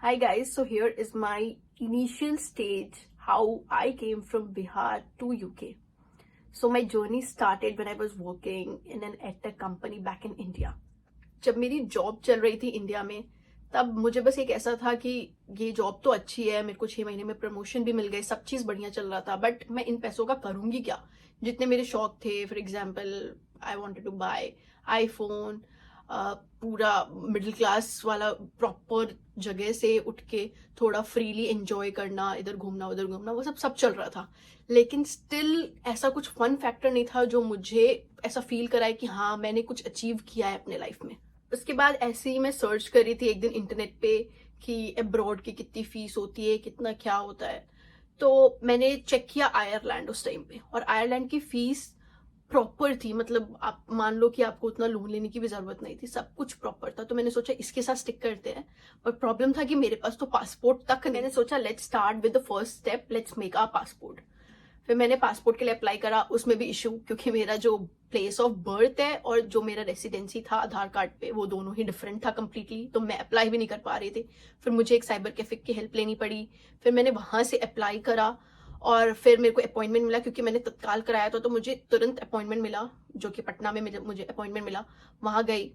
Hi guys, so here is my initial stage how I came from Bihar to UK. So my journey started when I was working in an edtech company back in India. जब मेरी job चल रही थी India में तब मुझे बस एक ऐसा था कि ये जॉब तो अच्छी है, मेरे को 6 महीने में प्रमोशन भी मिल गए, सब चीज़ बढ़िया चल रहा था, बट मैं इन पैसों का करूँगी क्या? जितने मेरे शौक थे, for example I wanted to buy iPhone, पूरा मिडिल क्लास वाला प्रॉपर जगह से उठ के थोड़ा फ्रीली एंजॉय करना, इधर घूमना उधर घूमना, वो सब सब चल रहा था, लेकिन स्टिल ऐसा कुछ फन फैक्टर नहीं था जो मुझे ऐसा फील कराए कि हाँ मैंने कुछ अचीव किया है अपने लाइफ में। उसके बाद ऐसे ही मैं सर्च कर रही थी एक दिन इंटरनेट पे कि अब्रॉड की कितनी फीस होती है, कितना क्या होता है। तो मैंने चेक किया आयरलैंड उस टाइम पे, और आयरलैंड की फीस प्रॉपर थी, मतलब आप मान लो कि आपको उतना लोन लेने की भी जरूरत नहीं थी, सब कुछ प्रॉपर था। तो मैंने सोचा इसके साथ स्टिक करते हैं, पर प्रॉब्लम था कि मेरे पास तो पासपोर्ट तक नहीं। मैंने सोचा let's start with the first step, let's make our passport. फिर मैंने पासपोर्ट के लिए अप्लाई करा, उसमें भी इशू, क्योंकि मेरा जो प्लेस ऑफ बर्थ है और जो मेरा रेसिडेंसी था आधार कार्ड पे वो दोनों ही डिफरेंट था कम्प्लीटली, तो मैं अप्लाई भी नहीं कर पा रही थी। फिर मुझे एक साइबर कैफे की हेल्प लेनी पड़ी, फिर मैंने वहां से अप्लाई करा और फिर मेरे को अपॉइंटमेंट मिला, क्योंकि मैंने तत्काल कराया था तो मुझे तुरंत अपॉइंटमेंट मिला, जो कि पटना में मुझे अपॉइंटमेंट मिला, वहां गई।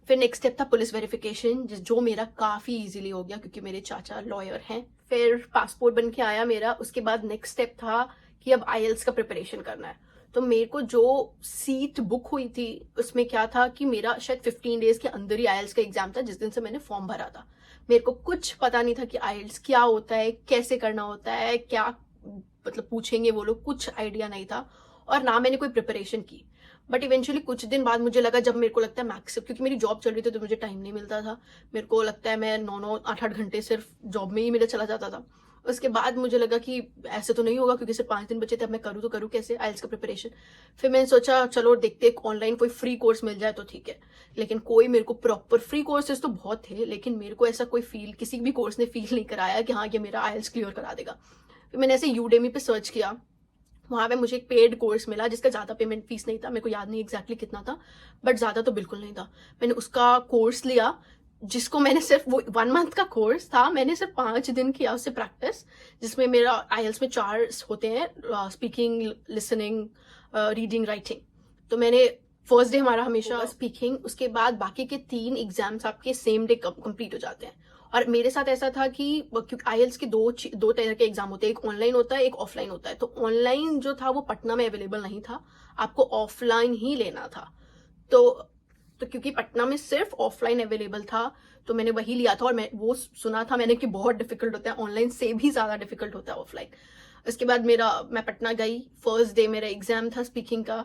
फिर नेक्स्ट स्टेप था पुलिस वेरिफिकेशन, जो मेरा काफी इजीली हो गया क्योंकि मेरे चाचा लॉयर हैं। फिर पासपोर्ट बन के आया मेरा। उसके बाद नेक्स्ट स्टेप था कि अब आईएल्स का प्रिपरेशन करना है। तो मेरे को जो सीट बुक हुई थी उसमें क्या था कि मेरा शायद 15 डेज के अंदर ही आईएल्स का एग्जाम था, जिस दिन से मैंने फॉर्म भरा था। मेरे को कुछ पता नहीं था कि आईएल्स क्या होता है, कैसे करना होता है, क्या मतलब पूछेंगे वो लोग, कुछ आइडिया नहीं था, और ना मैंने कोई प्रिपरेशन की। बट इवेंचुअली कुछ दिन बाद मुझे लगा, जब मेरे को लगता है मैक्स, क्योंकि मेरी जॉब चल रही थी तो मुझे टाइम नहीं मिलता था, मेरे को लगता है मैं 9-8 घंटे सिर्फ जॉब में ही मेरा चला जाता था। उसके बाद मुझे लगा कि ऐसे तो नहीं होगा, क्योंकि सिर्फ 5 दिन बचे थे, अब मैं करूँ तो करूँ कैसे आइल्स का प्रिपरेशन। फिर मैंने सोचा चलो देखते एक ऑनलाइन कोई फ्री कोर्स मिल जाए तो ठीक है, लेकिन कोई मेरे को प्रॉपर फ्री कोर्सेज तो बहुत थे, लेकिन मेरे को ऐसा कोई फील, किसी भी कोर्स ने फील नहीं कराया कि हाँ ये मेरा आइल्स क्लियर करा देगा। फिर मैंने ऐसे यूडेमी पे सर्च किया, वहां पे मुझे एक पेड कोर्स मिला जिसका ज्यादा पेमेंट फीस नहीं था, मेरे को याद नहीं एग्जैक्टली कितना था, बट ज्यादा तो बिल्कुल नहीं था। मैंने उसका कोर्स लिया, जिसको मैंने सिर्फ, वो 1 मंथ का कोर्स था, मैंने सिर्फ 5 दिन किया उससे प्रैक्टिस, जिसमें मेरा आईएल्स में 4 होते हैं, स्पीकिंग, लिसनिंग, रीडिंग, राइटिंग। तो मैंने फर्स्ट डे हमारा हमेशा स्पीकिंग, उसके बाद बाकी के 3 एग्जाम्स आपके सेम डे कंप्लीट हो जाते हैं। और मेरे साथ ऐसा था कि क्योंकि आईएल्स के दो तरह के एग्जाम होते हैं, एक ऑनलाइन होता है एक ऑफलाइन होता है। तो ऑनलाइन जो था वो पटना में अवेलेबल नहीं था, आपको ऑफलाइन ही लेना था। तो क्योंकि पटना में सिर्फ ऑफलाइन अवेलेबल था तो मैंने वही लिया था, और मैं वो सुना था मैंने कि बहुत डिफिकल्ट होता है, ऑनलाइन से भी ज्यादा डिफिकल्ट होता है ऑफलाइन। उसके बाद मैं पटना गई, फर्स्ट डे मेरा एग्जाम था स्पीकिंग का।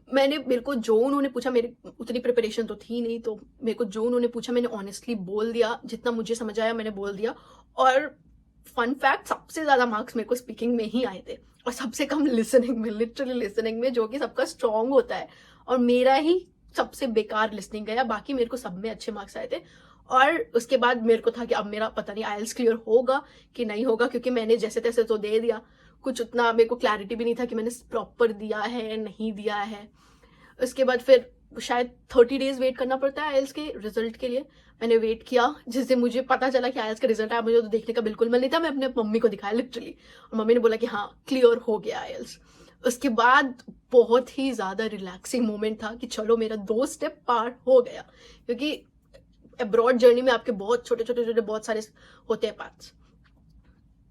मेरे को जो उन्होंने पूछा, मेरी उतनी प्रिपरेशन तो थी नहीं, तो मेरे को जो उन्होंने पूछा मैंने ऑनेस्टली बोल दिया, जितना मुझे समझ आया मैंने बोल दिया। और फन फैक्ट, सबसे ज्यादा मार्क्स मेरे को स्पीकिंग में ही आए थे, और सबसे कम लिसनिंग में, लिटरली लिसनिंग में, जो कि सबका स्ट्रांग होता है, और मेरा ही सबसे बेकार लिसनिंग गया, बाकी मेरे को सब में अच्छे मार्क्स आए थे। और उसके बाद मेरे को था कि अब मेरा पता नहीं आईएल्स क्लियर होगा कि नहीं होगा, क्योंकि मैंने जैसे तैसे तो दे दिया, कुछ उतना मेरे को क्लैरिटी भी नहीं था कि मैंने प्रॉपर दिया है नहीं दिया है। उसके बाद फिर शायद 30 डेज वेट करना पड़ता है आईएल्स के रिजल्ट के लिए। मैंने वेट किया, जिससे मुझे पता चला कि आईएल्स का रिजल्ट आया, मुझे तो देखने का बिल्कुल मन नहीं था, मैं अपने मम्मी को दिखाया लिटरली, और मम्मी ने बोला कि हाँ क्लियर हो गया आईएल्स। उसके बाद बहुत ही ज्यादा रिलैक्सिंग मोमेंट था कि चलो मेरा 2 स्टेप पार हो गया, क्योंकि अब्रॉड जर्नी में आपके बहुत छोटे बहुत सारे होते हैं पार्ट्स,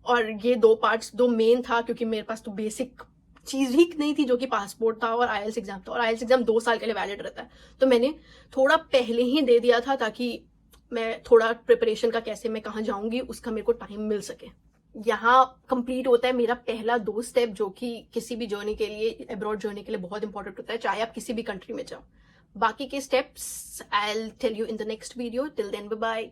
और ये 2 पार्ट्स 2 मेन था, क्योंकि मेरे पास तो बेसिक चीज ही नहीं थी जो कि पासपोर्ट था और आईएल्स एग्जाम था, और आईएल्स एग्जाम 2 साल के लिए वैलिड रहता है, तो मैंने थोड़ा पहले ही दे दिया था ताकि मैं थोड़ा प्रिपरेशन का, कैसे मैं कहाँ जाऊंगी उसका मेरे को टाइम मिल सके। यहाँ कंप्लीट होता है मेरा पहला 2 स्टेप, जो कि किसी भी जर्नी के लिए, अब्रॉड जर्नी के लिए बहुत इंपॉर्टेंट होता है, चाहे आप किसी भी कंट्री में जाओ। बाकी के steps I will tell you in the next video. Till then bye bye.